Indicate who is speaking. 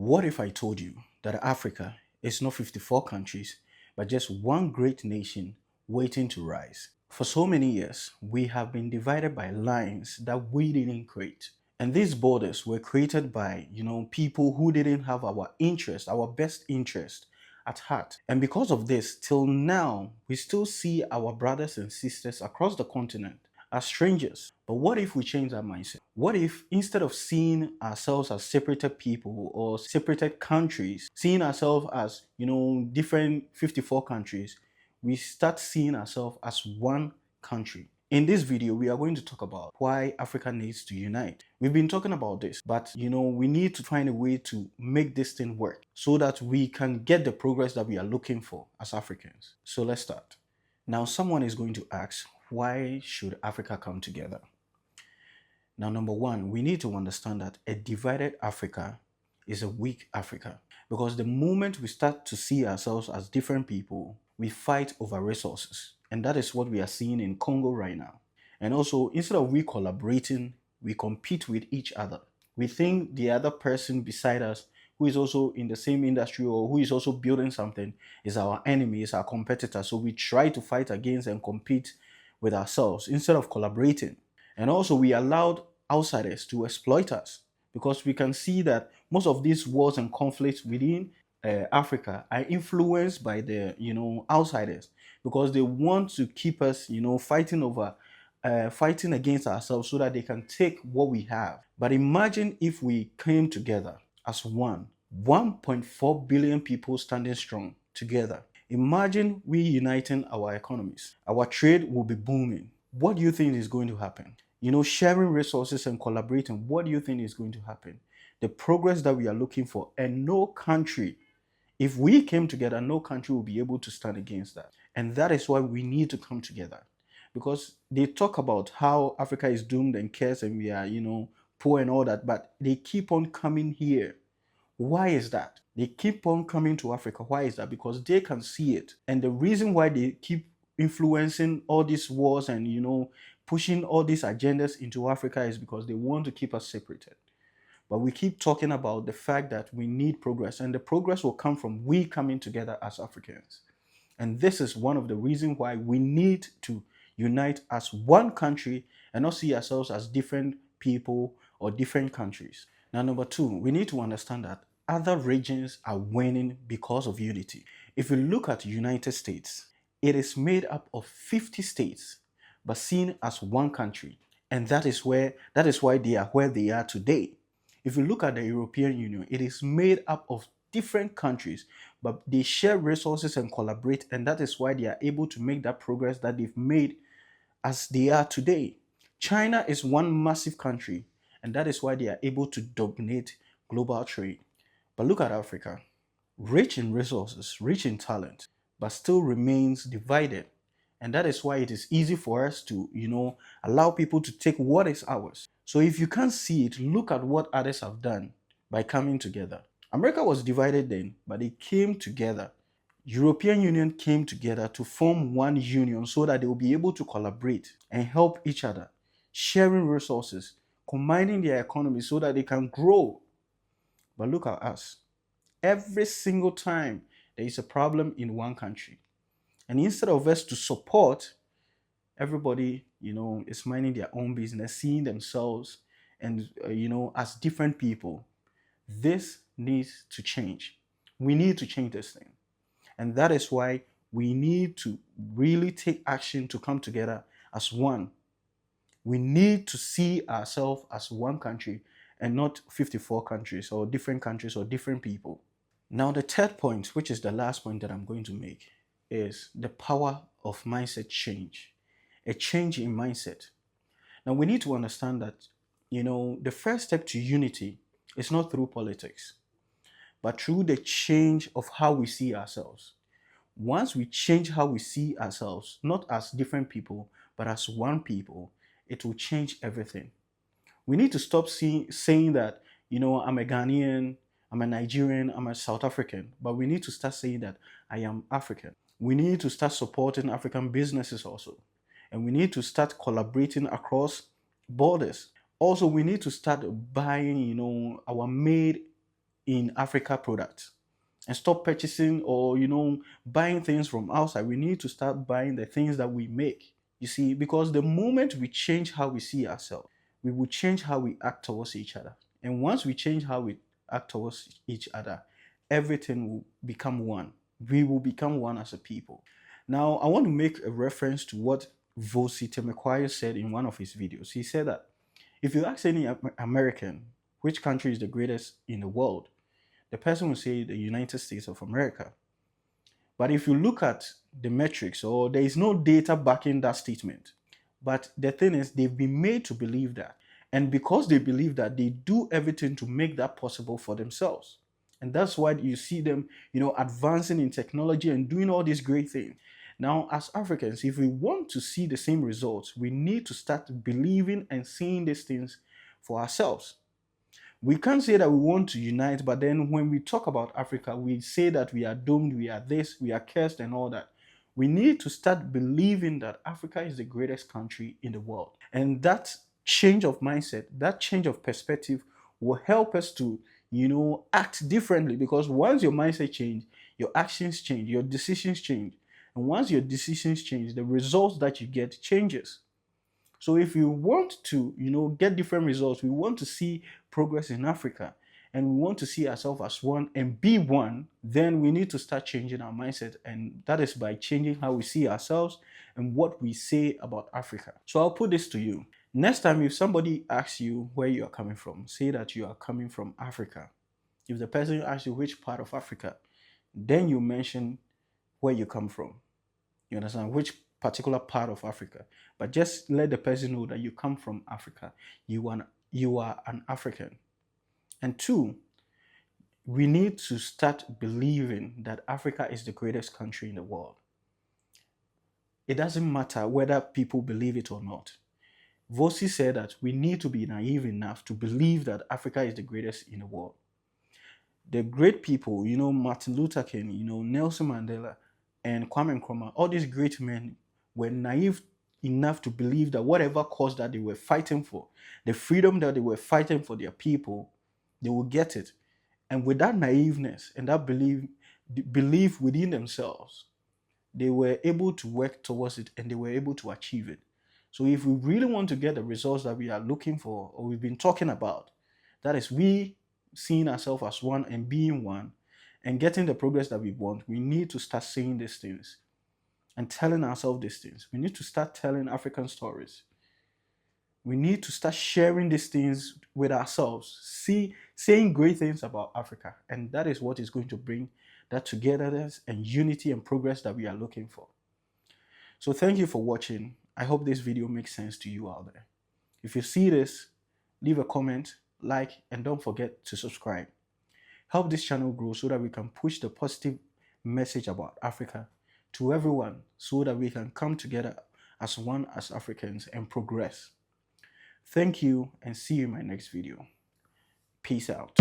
Speaker 1: what if I told you that Africa is not 54 countries, but just one great nation waiting to rise? For so many years, we have been divided by lines that we didn't create. And these borders were created by, people who didn't have our interest, our best interest at heart. And because of this, till now, we still see our brothers and sisters across the continent as strangers. But what if we change that mindset? What if instead of seeing ourselves as separated people or separated countries, seeing ourselves as, different 54 countries, we start seeing ourselves as one country? In this video, we are going to talk about why Africa needs to unite. We've been talking about this, but we need to find a way to make this thing work so that we can get the progress that we are looking for as Africans. So let's start. Now, someone is going to ask, why should Africa come together? Now, number one, we need to understand that a divided Africa is a weak Africa, because the moment we start to see ourselves as different people, we fight over resources. And that is what we are seeing in Congo right now. And also, instead of we collaborating, we compete with each other. We think the other person beside us who is also in the same industry or who is also building something is our enemy, is our competitor. So we try to fight against and compete with ourselves instead of collaborating. And also, we allowed outsiders to exploit us, because we can see that most of these wars and conflicts within Africa are influenced by the outsiders, because they want to keep us fighting against ourselves so that they can take what we have. But imagine if we came together as 1.4 billion people standing strong together. Imagine we uniting our economies. Our trade will be booming. What do you think is going to happen? Sharing resources and collaborating, what do you think is going to happen? The progress that we are looking for, and no country, if we came together, no country will be able to stand against that. And that is why we need to come together. Because they talk about how Africa is doomed and cursed and we are, poor and all that, but they keep on coming here. Why is that? They keep on coming to Africa. Why is that? Because they can see it. And the reason why they keep influencing all these wars and, pushing all these agendas into Africa is because they want to keep us separated. But we keep talking about the fact that we need progress, and the progress will come from we coming together as Africans. And this is one of the reasons why we need to unite as one country and not see ourselves as different people or different countries. Now, number two, we need to understand that other regions are winning because of unity. If you look at the United States, it is made up of 50 states, but seen as one country. And that is why they are where they are today. If you look at the European Union, it is made up of different countries, but they share resources and collaborate, and that is why they are able to make that progress that they've made as they are today. China is one massive country, and that is why they are able to dominate global trade. But look at Africa, rich in resources, rich in talent, but still remains divided. And that is why it is easy for us to, allow people to take what is ours. So if you can't see it, look at what others have done by coming together. America was divided then, but they came together. European Union came together to form one union so that they will be able to collaborate and help each other, sharing resources, combining their economy so that they can grow. But look at us. Every single time there is a problem in one country, and instead of us to support, everybody, is minding their own business, seeing themselves and, as different people. This needs to change. We need to change this thing. And that is why we need to really take action to come together as one. We need to see ourselves as one country and not 54 countries or different people. Now, the third point, which is the last point that I'm going to make, is the power of mindset change, a change in mindset. Now, we need to understand that, the first step to unity is not through politics, but through the change of how we see ourselves. Once we change how we see ourselves, not as different people, but as one people, it will change everything. We need to stop saying that, I'm a Ghanaian, I'm a Nigerian, I'm a South African, but we need to start saying that I am African. We need to start supporting African businesses also. And we need to start collaborating across borders. Also, we need to start buying, our made in Africa products and stop purchasing or buying things from outside. We need to start buying the things that we make. You see, because the moment we change how we see ourselves, we will change how we act towards each other. And once we change how we act towards each other, everything will become one. We will become one as a people. Now, I want to make a reference to what Vosi Temekwaya said in one of his videos. He said that if you ask any American which country is the greatest in the world, the person will say the United States of America. But if you look at the metrics, or there is no data backing that statement, but the thing is, they've been made to believe that. And because they believe that, they do everything to make that possible for themselves. And that's why you see them, advancing in technology and doing all these great things. Now, as Africans, if we want to see the same results, we need to start believing and seeing these things for ourselves. We can't say that we want to unite, but then when we talk about Africa, we say that we are doomed, we are this, we are cursed, and all that. We need to start believing that Africa is the greatest country in the world. And that change of mindset, that change of perspective will help us to, act differently, because once your mindset change, your actions change, your decisions change. And once your decisions change, the results that you get changes. So if you want to, get different results, we want to see progress in Africa, and we want to see ourselves as one and be one, then we need to start changing our mindset. And that is by changing how we see ourselves and what we say about Africa. So I'll put this to you. Next time, if somebody asks you where you are coming from, say that you are coming from Africa. If the person asks you which part of Africa, then you mention where you come from. You understand? Which particular part of Africa. But just let the person know that you come from Africa. You are an African. And two, we need to start believing that Africa is the greatest country in the world. It doesn't matter whether people believe it or not. Vosi said that we need to be naive enough to believe that Africa is the greatest in the world. The great people, Martin Luther King, Nelson Mandela, and Kwame Nkrumah, all these great men were naive enough to believe that whatever cause that they were fighting for, the freedom that they were fighting for their people, they will get it. And with that naiveness and that belief within themselves, they were able to work towards it, and they were able to achieve it. So if we really want to get the results that we are looking for, or we've been talking about, that is we seeing ourselves as one and being one and getting the progress that we want, we need to start saying these things and telling ourselves these things. We need to start telling African stories. We need to start sharing these things with ourselves, saying great things about Africa. And that is what is going to bring that togetherness and unity and progress that we are looking for. So thank you for watching. I hope this video makes sense to you out there. If you see this, leave a comment, like, and don't forget to subscribe. Help this channel grow so that we can push the positive message about Africa to everyone, so that we can come together as one as Africans and progress. Thank you, and see you in my next video. Peace out.